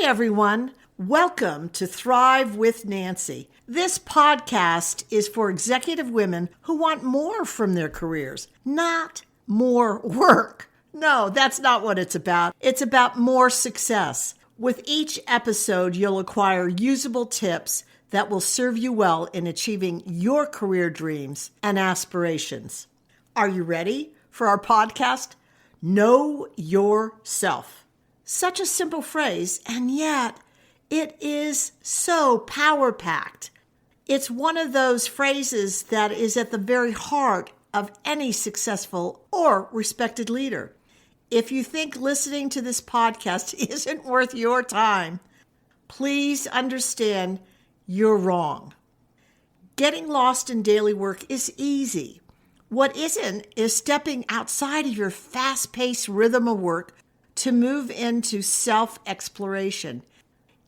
Hi, everyone. Welcome to Thrive with Nancy. This podcast is for executive women who want more from their careers, not more work. No, that's not what it's about. It's about more success. With each episode, you'll acquire usable tips that will serve you well in achieving your career dreams and aspirations. Are you ready for our podcast? Know yourself. Such a simple phrase, and yet it is so power-packed. It's one of those phrases that is at the very heart of any successful or respected leader. If you think listening to this podcast isn't worth your time, please understand you're wrong. Getting lost in daily work is easy. What isn't is stepping outside of your fast-paced rhythm of work to move into self-exploration.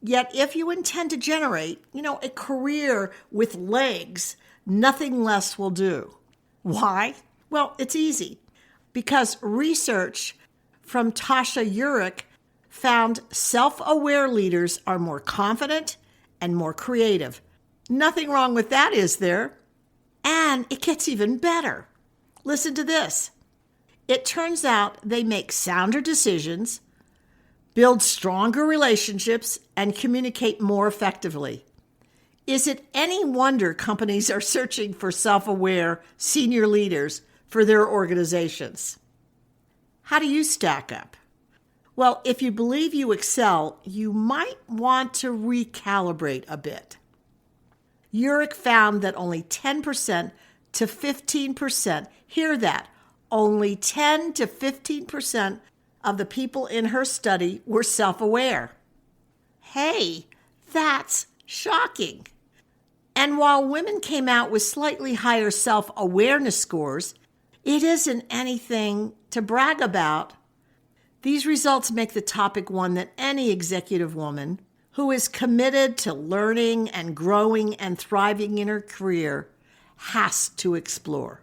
Yet if you intend to generate, a career with legs, nothing less will do. Why? Well, it's easy. Because research from Tasha Eurich found self-aware leaders are more confident and more creative. Nothing wrong with that, is there? And it gets even better. Listen to this. It turns out they make sounder decisions, build stronger relationships, and communicate more effectively. Is it any wonder companies are searching for self-aware senior leaders for their organizations? How do you stack up? Well, if you believe you excel, you might want to recalibrate a bit. Eurich found that only 10% to 15%, hear that, only 10 to 15% of the people in her study were self-aware. Hey, that's shocking. And while women came out with slightly higher self-awareness scores, it isn't anything to brag about. These results make the topic one that any executive woman who is committed to learning and growing and thriving in her career has to explore.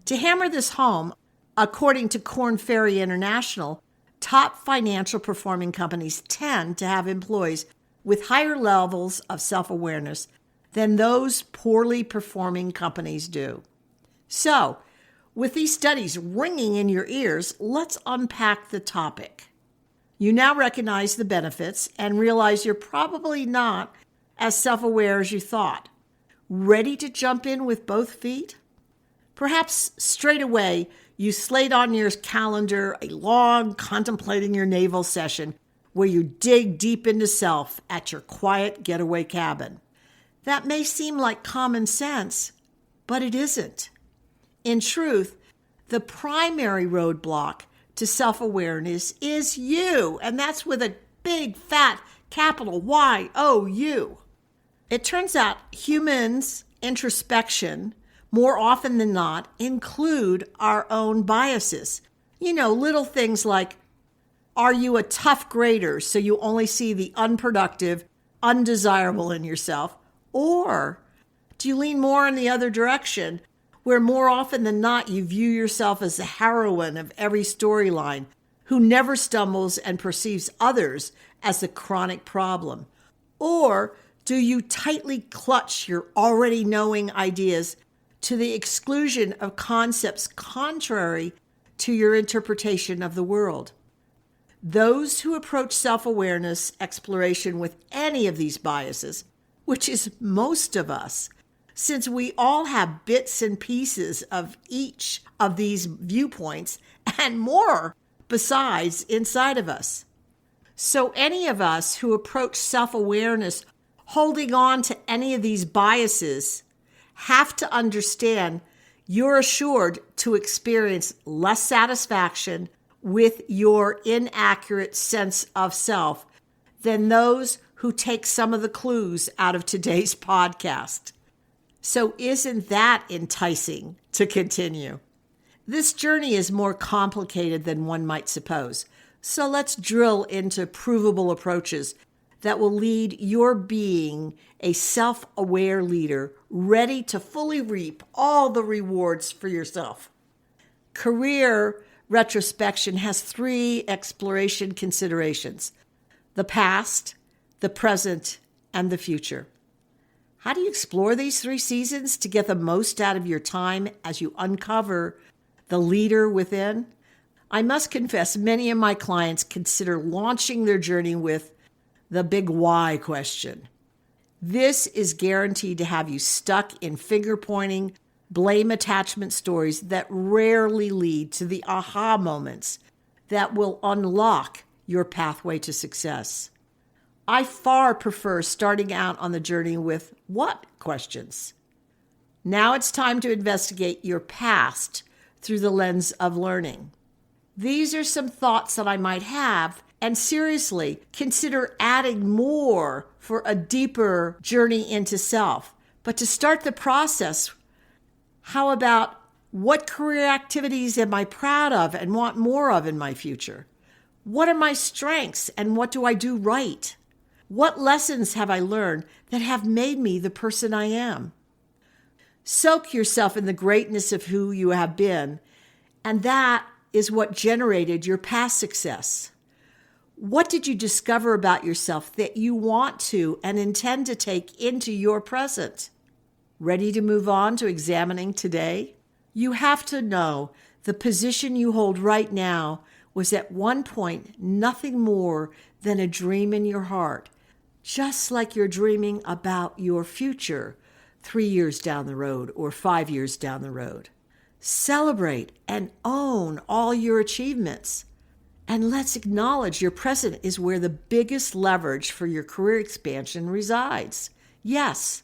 To hammer this home, according to Korn Ferry International, top financial performing companies tend to have employees with higher levels of self-awareness than those poorly performing companies do. So, with these studies ringing in your ears, let's unpack the topic. You now recognize the benefits and realize you're probably not as self-aware as you thought. Ready to jump in with both feet? Perhaps straight away you slate on your calendar a long contemplating your navel session where you dig deep into self at your quiet getaway cabin. That may seem like common sense, but it isn't. In truth, the primary roadblock to self-awareness is you, and that's with a big, fat, capital Y-O-U. It turns out humans' introspection, more often than not, include our own biases. Little things like, are you a tough grader so you only see the unproductive, undesirable in yourself? Or do you lean more in the other direction, where more often than not you view yourself as the heroine of every storyline, who never stumbles and perceives others as the chronic problem? Or do you tightly clutch your already knowing ideas to the exclusion of concepts contrary to your interpretation of the world? Those who approach self-awareness exploration with any of these biases, which is most of us, since we all have bits and pieces of each of these viewpoints and more besides inside of us. So any of us who approach self-awareness holding on to any of these biases have to understand you're assured to experience less satisfaction with your inaccurate sense of self than those who take some of the clues out of today's podcast. So isn't that enticing to continue? This journey is more complicated than one might suppose. So let's drill into provable approaches that will lead your being a self-aware leader ready to fully reap all the rewards for yourself. Career retrospection has 3 exploration considerations. the past, the present, and the future. How do you explore these 3 seasons to get the most out of your time as you uncover the leader within? I must confess, many of my clients consider launching their journey with the big why question. This is guaranteed to have you stuck in finger-pointing, blame attachment stories that rarely lead to the aha moments that will unlock your pathway to success. I far prefer starting out on the journey with what questions. Now it's time to investigate your past through the lens of learning. These are some thoughts that I might have, and seriously, consider adding more for a deeper journey into self. But to start the process, how about what career activities am I proud of and want more of in my future? What are my strengths and what do I do right? What lessons have I learned that have made me the person I am? Soak yourself in the greatness of who you have been, and that is what generated your past success. What did you discover about yourself that you want to and intend to take into your present? Ready to move on to examining today? You have to know the position you hold right now was at one point nothing more than a dream in your heart, just like you're dreaming about your future 3 years down the road or 5 years down the road. Celebrate and own all your achievements. And let's acknowledge your present is where the biggest leverage for your career expansion resides. Yes,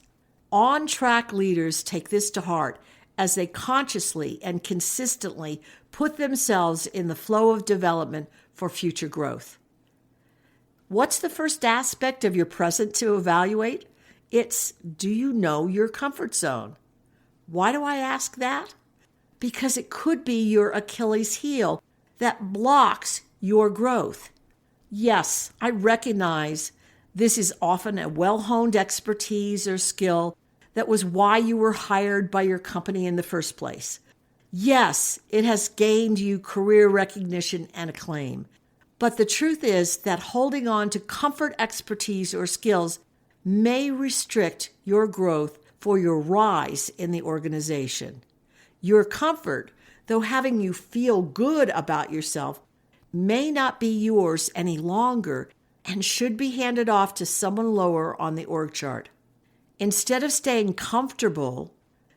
on-track leaders take this to heart as they consciously and consistently put themselves in the flow of development for future growth. What's the first aspect of your present to evaluate? It's, do you know your comfort zone? Why do I ask that? Because it could be your Achilles heel that blocks your growth. Yes, I recognize this is often a well-honed expertise or skill that was why you were hired by your company in the first place. Yes, it has gained you career recognition and acclaim. But the truth is that holding on to comfort expertise or skills may restrict your growth for your rise in the organization. Your comfort, though having you feel good about yourself, may not be yours any longer and should be handed off to someone lower on the org chart. Instead of staying comfortable,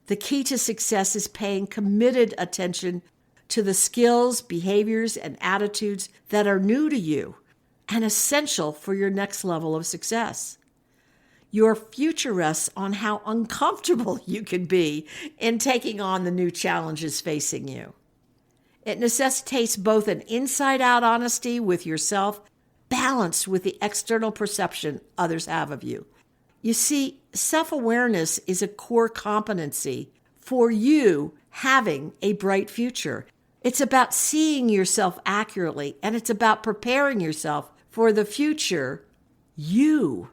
the key to success is paying committed attention to the skills, behaviors, and attitudes that are new to you and essential for your next level of success. Your future rests on how uncomfortable you can be in taking on the new challenges facing you. It necessitates both an inside-out honesty with yourself, balanced with the external perception others have of you. You see, self-awareness is a core competency for you having a bright future. It's about seeing yourself accurately, and it's about preparing yourself for the future you.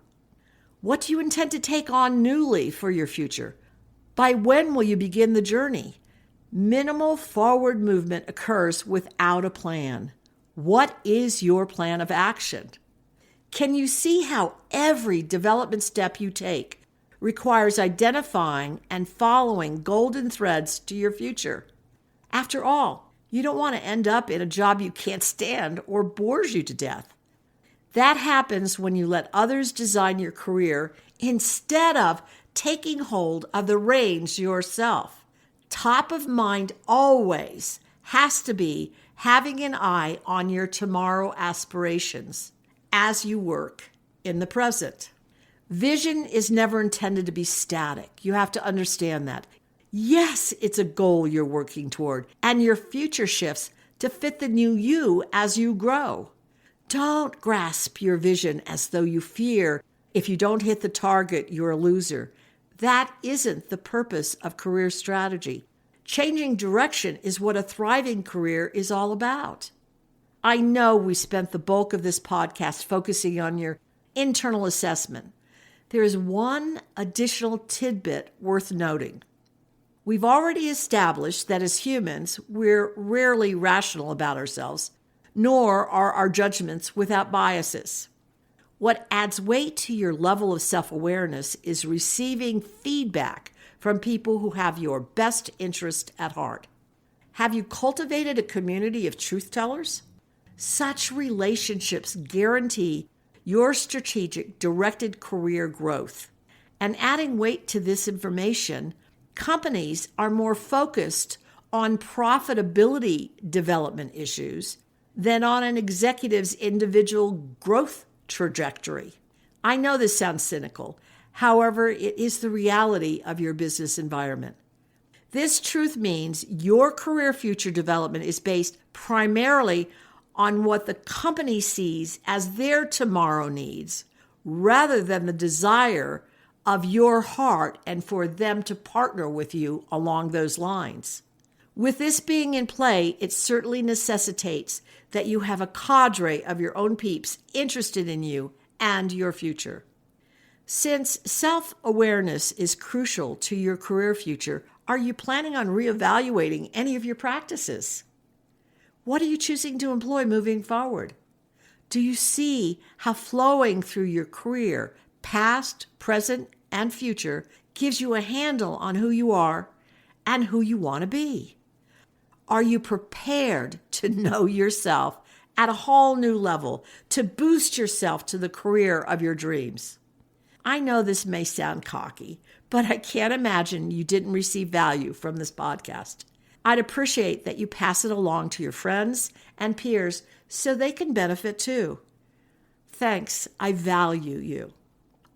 What do you intend to take on newly for your future? By when will you begin the journey? Minimal forward movement occurs without a plan. What is your plan of action? Can you see how every development step you take requires identifying and following golden threads to your future? After all, you don't want to end up in a job you can't stand or bores you to death. That happens when you let others design your career instead of taking hold of the reins yourself. Top of mind always has to be having an eye on your tomorrow aspirations as you work in the present. Vision is never intended to be static. You have to understand that. Yes, it's a goal you're working toward, and your future shifts to fit the new you as you grow. Don't grasp your vision as though you fear if you don't hit the target, you're a loser. That isn't the purpose of career strategy. Changing direction is what a thriving career is all about. I know we spent the bulk of this podcast focusing on your internal assessment. There is one additional tidbit worth noting. We've already established that as humans, we're rarely rational about ourselves, nor are our judgments without biases. What adds weight to your level of self-awareness is receiving feedback from people who have your best interest at heart. Have you cultivated a community of truth tellers? Such relationships guarantee your strategic, directed career growth. And adding weight to this information, companies are more focused on profitability development issues than on an executive's individual growth trajectory. I know this sounds cynical. However, it is the reality of your business environment. This truth means your career future development is based primarily on what the company sees as their tomorrow needs, rather than the desire of your heart and for them to partner with you along those lines. With this being in play, it certainly necessitates that you have a cadre of your own peeps interested in you and your future. Since self-awareness is crucial to your career future, are you planning on reevaluating any of your practices? What are you choosing to employ moving forward? Do you see how flowing through your career, past, present, and future, gives you a handle on who you are and who you want to be? Are you prepared to know yourself at a whole new level, to boost yourself to the career of your dreams? I know this may sound cocky, but I can't imagine you didn't receive value from this podcast. I'd appreciate that you pass it along to your friends and peers so they can benefit too. Thanks, I value you.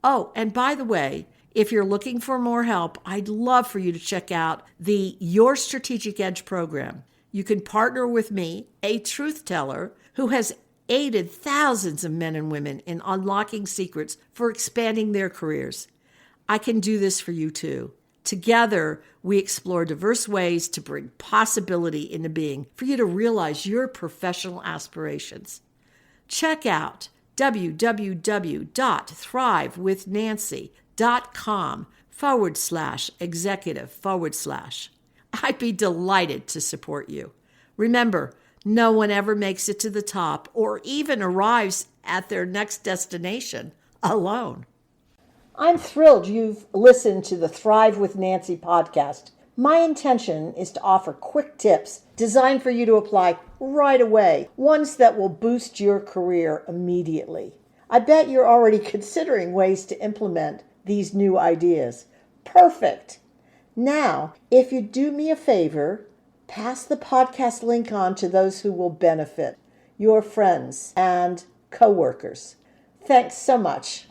Oh, and by the way, if you're looking for more help, I'd love for you to check out the Your Strategic Edge program. You can partner with me, a truth teller who has aided thousands of men and women in unlocking secrets for expanding their careers. I can do this for you too. Together, we explore diverse ways to bring possibility into being for you to realize your professional aspirations. Check out www.thrivewithnancy.com/executive/. I'd be delighted to support you. Remember, no one ever makes it to the top or even arrives at their next destination alone. I'm thrilled you've listened to the Thrive with Nancy podcast. My intention is to offer quick tips designed for you to apply right away, ones that will boost your career immediately. I bet you're already considering ways to implement these new ideas. Perfect. Now, if you do me a favor, pass the podcast link on to those who will benefit, your friends and coworkers. Thanks so much.